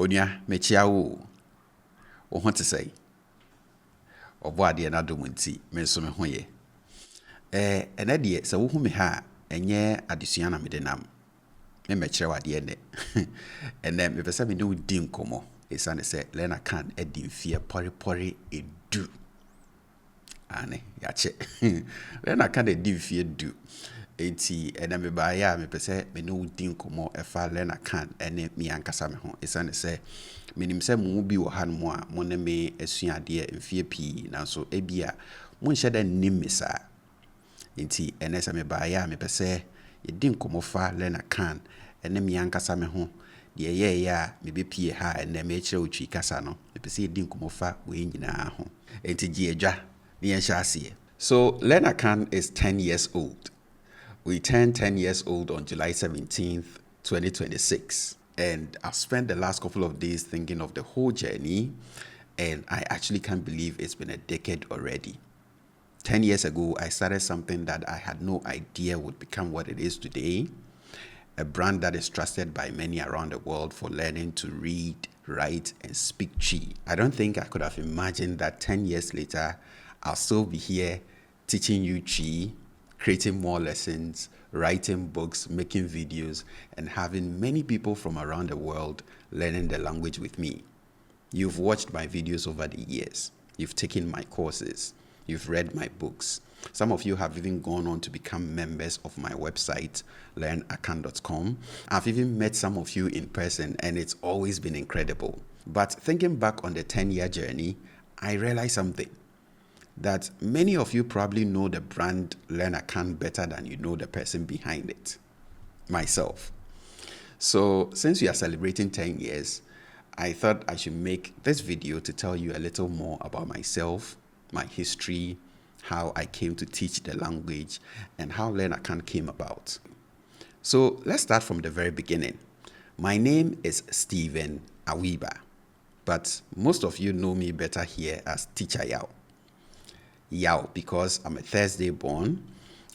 Onua mechia wo. Wo ho te sei. Obo ade na dom nti me so me ho ye. Ene de se wo hu me ha enye adesua na me de nam. Me mechire wade ne. Ene me pese me do di nkomo. Esane se LearnAkan edi mfie pori edu. Ane yache. LearnAkan edi mfie du. Enti ena me ba ya me pese me no di nkomo efa LearnAkan ene me ankasa me ho. Esane se menim se mu bi wo han mo a mo ne me asuade mfie pi nanso ebia mo nhye da nim me sa. Enti ene se me ba ya me pese ye di nkomo fa LearnAkan ene me ankasa me ho. De ye ya me be pie ha ene me kire otwi kasa no. Me pese ye di nkomo fa we nyina ho. Enti gi edwa ne yen hya ase. So LearnAkan is 10 years old. We turned 10 years old on July 17th, 2026. And I've spent the last couple of days thinking of the whole journey, and I actually can't believe it's been a decade already. 10 years ago, I started something that I had no idea would become what it is today, a brand that is trusted by many around the world for learning to read, write, and speak Chi. I don't think I could have imagined that 10 years later, I'll still be here teaching you Chi, creating more lessons, writing books, making videos, and having many people from around the world learning the language with me. You've watched my videos over the years. You've taken my courses. You've read my books. Some of you have even gone on to become members of my website, LearnAkan.com. I've even met some of you in person, and it's always been incredible. But thinking back on the 10-year journey, I realized something. That many of you probably know the brand LearnAkan better than you know the person behind it, myself. So since we are celebrating 10 years, I thought I should make this video to tell you a little more about myself, my history, how I came to teach the language, and how LearnAkan came about. So let's start from the very beginning. My name is Stephen Awiba, but most of you know me better here as Teacher Yao. Yao, because I'm a Thursday born,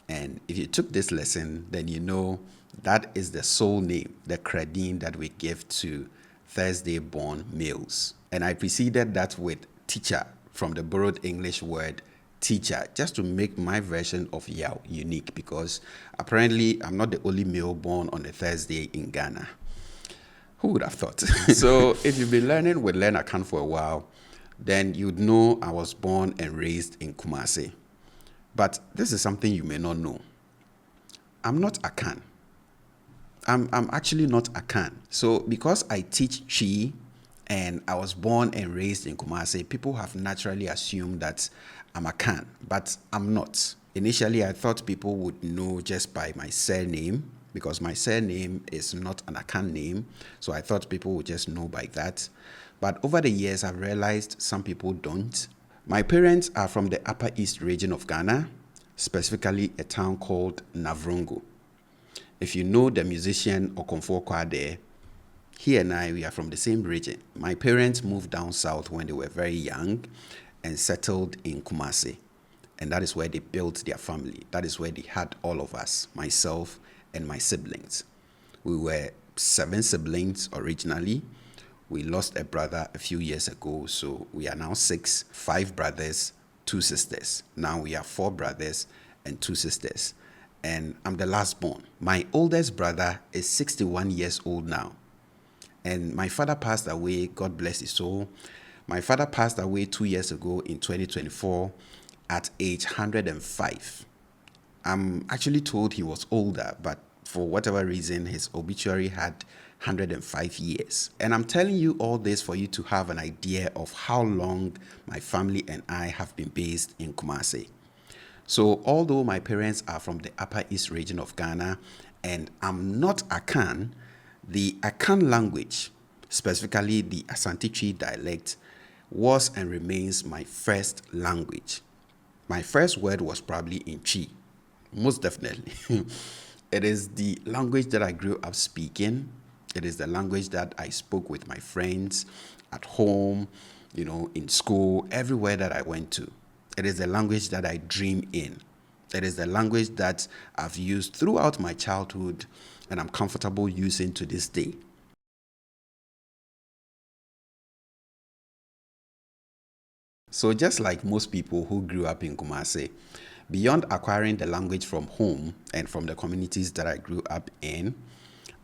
and if you took this lesson, then you know that is the sole name, the credin that we give to Thursday born males. And I preceded that with teacher from the borrowed English word teacher, just to make my version of Yao unique, because apparently I'm not the only male born on a Thursday in Ghana. Who would have thought? So if you've been learning with LearnAkan for a while, then you'd know I was born and raised in Kumasi. But this is something you may not know. I'm not Akan. I'm actually not Akan. So because I teach Chi and I was born and raised in Kumasi, people have naturally assumed that I'm Akan, but I'm not. Initially, I thought people would know just by my surname, because my surname is not an Akan name, so I thought people would just know by that. But over the years, I've realized some people don't. My parents are from the Upper East region of Ghana, specifically a town called Navrongo. If you know the musician Okomfo Kwade, he and I, we are from the same region. My parents moved down south when they were very young and settled in Kumasi. And that is where they built their family. That is where they had all of us, myself and my siblings. We were 7 siblings originally. We lost a brother a few years ago, so we are now 6, 5 brothers, 2 sisters. Now we are 4 brothers and 2 sisters. And I'm the last born. My oldest brother is 61 years old now. And my father passed away, God bless his soul. My father passed away 2 years ago in 2024 at age 105. I'm actually told he was older, but for whatever reason, his obituary had 105 years. And I'm telling you all this for you to have an idea of how long my family and I have been based in Kumasi. So although my parents are from the Upper East region of Ghana and I'm not Akan, the Akan language, specifically the Asante Twi dialect, was and remains my first language. My first word was probably in Chi, most definitely. It is the language that I grew up speaking. It is the language that I spoke with my friends at home, in school, everywhere that I went to. It is the language that I dream in. It is the language that I've used throughout my childhood and I'm comfortable using to this day. So just like most people who grew up in Kumasi, beyond acquiring the language from home and from the communities that I grew up in,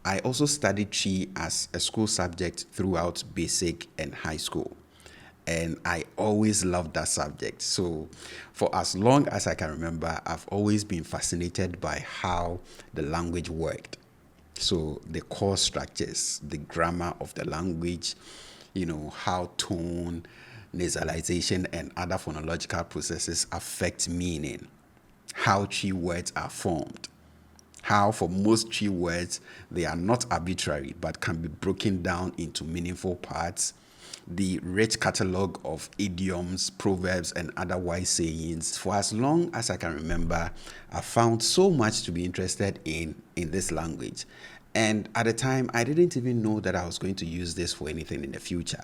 I also studied Chi as a school subject throughout basic and high school. And I always loved that subject. So, for as long as I can remember, I've always been fascinated by how the language worked. So, the core structures, the grammar of the language, how tone, nasalization, and other phonological processes affect meaning, how Chi words are formed, how for most Chi words they are not arbitrary but can be broken down into meaningful parts, the rich catalog of idioms, proverbs, and other wise sayings. For as long as I can remember, I found so much to be interested in this language. And at the time, I didn't even know that I was going to use this for anything in the future.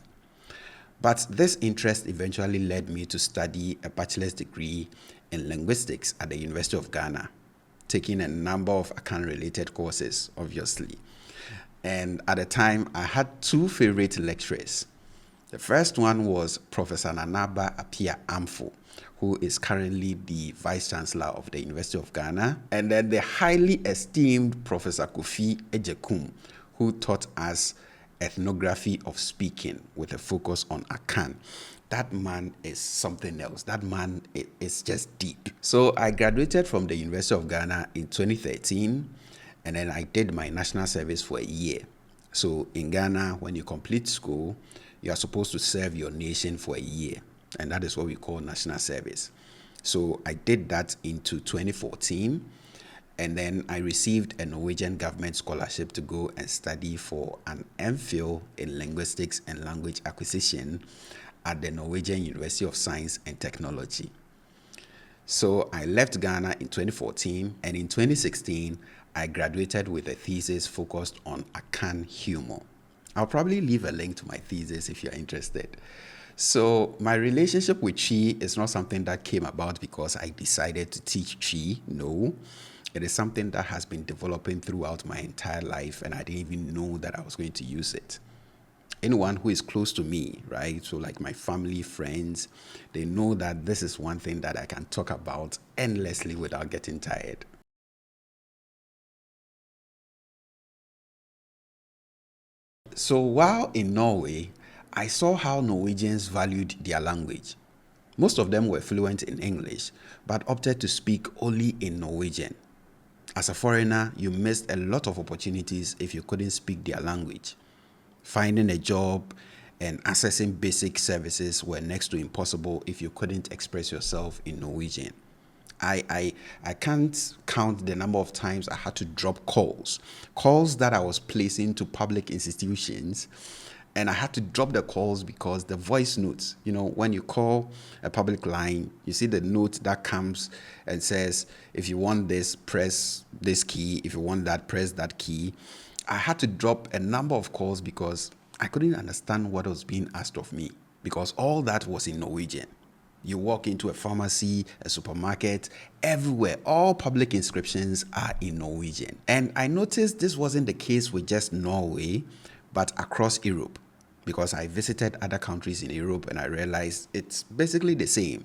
But this interest eventually led me to study a bachelor's degree in linguistics at the University of Ghana, taking a number of akan related courses, obviously. And at the time, I had two favorite lecturers. The first one was Professor Nanaba Apia Amfo, who is currently the Vice Chancellor of the University of Ghana, and then the highly esteemed Professor Kofi Ejekum, who taught us ethnography of speaking with a focus on Akan. That man is something else. That man is just deep. So I graduated from the University of Ghana in 2013, and then I did my national service for a year. So in Ghana, when you complete school, you are supposed to serve your nation for a year, and that is what we call national service. So I did that into 2014, and then I received a Norwegian government scholarship to go and study for an MPhil in linguistics and language acquisition at the Norwegian University of Science and Technology. So I left Ghana in 2014, and in 2016, I graduated with a thesis focused on Akan humor. I'll probably leave a link to my thesis if you're interested. So my relationship with Chi is not something that came about because I decided to teach Chi. No, it is something that has been developing throughout my entire life, and I didn't even know that I was going to use it. Anyone who is close to me, right? So like my family, friends, they know that this is one thing that I can talk about endlessly without getting tired. So while in Norway, I saw how Norwegians valued their language. Most of them were fluent in English, but opted to speak only in Norwegian. As a foreigner, you missed a lot of opportunities if you couldn't speak their language. Finding a job and accessing basic services were next to impossible if you couldn't express yourself in Norwegian. I can't count the number of times I had to drop calls that I was placing to public institutions, and I had to drop the calls because the voice notes, when you call a public line, you see the note that comes and says, if you want this, press this key. If you want that, press that key. I had to drop a number of calls because I couldn't understand what was being asked of me because all that was in Norwegian. You walk into a pharmacy, a supermarket, everywhere, all public inscriptions are in Norwegian. And I noticed this wasn't the case with just Norway, but across Europe, because I visited other countries in Europe and I realized it's basically the same.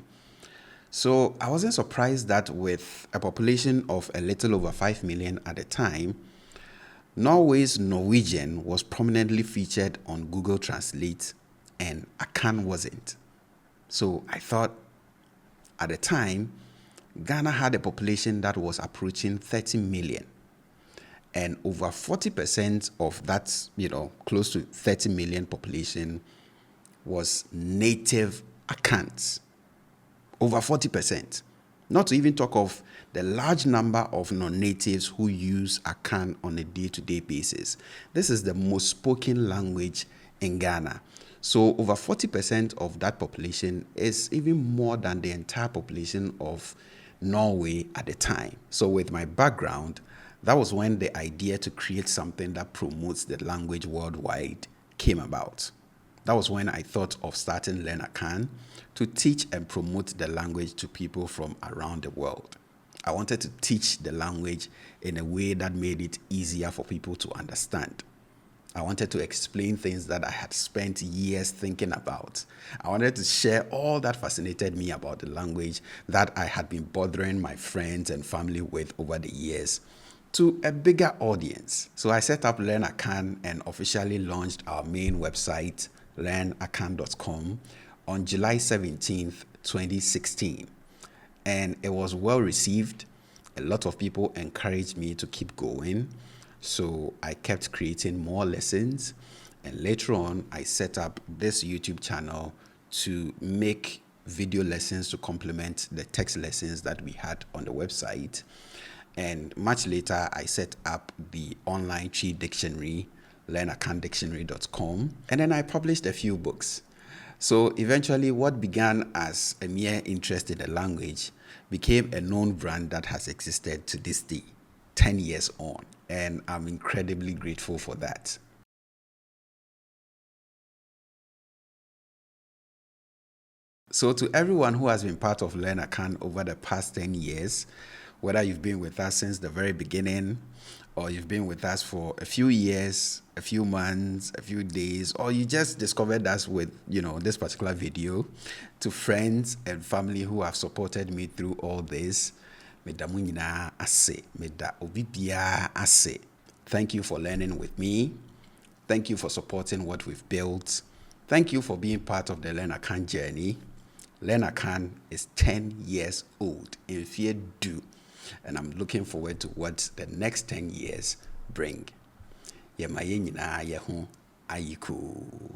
So I wasn't surprised that with a population of a little over 5 million at the time, Norway's Norwegian was prominently featured on Google Translate and Akan wasn't. So I thought at the time, Ghana had a population that was approaching 30 million. And over 40% of that, close to 30 million population was native Akans. Over 40%. Not to even talk of the large number of non-natives who use Akan on a day-to-day basis. This is the most spoken language in Ghana. So over 40% of that population is even more than the entire population of Norway at the time. So with my background, that was when the idea to create something that promotes the language worldwide came about. That was when I thought of starting LearnAkan to teach and promote the language to people from around the world. I wanted to teach the language in a way that made it easier for people to understand. I wanted to explain things that I had spent years thinking about. I wanted to share all that fascinated me about the language that I had been bothering my friends and family with over the years to a bigger audience. So I set up LearnAkan and officially launched our main website, LearnAkan.com, on July 17th, 2016. And it was well received. A lot of people encouraged me to keep going. So I kept creating more lessons. And later on, I set up this YouTube channel to make video lessons to complement the text lessons that we had on the website. And much later, I set up the online tree dictionary, LearnAkanDictionary.com. And then I published a few books. So eventually, what began as a mere interest in the language became a known brand that has existed to this day, 10 years on. And I'm incredibly grateful for that. So, to everyone who has been part of LearnAkan over the past 10 years, whether you've been with us since the very beginning, or you've been with us for a few years, a few months, a few days, or you just discovered us with, this particular video, to friends and family who have supported me through all this, meda mo nyinaa ase, meda obi biara ase. Thank you for learning with me. Thank you for supporting what we've built. Thank you for being part of the LearnAkan journey. LearnAkan is 10 years old in fear do, and I'm looking forward to what the next 10 years bring. Yɛma yɛn nyinaa yɛ ho ayiko.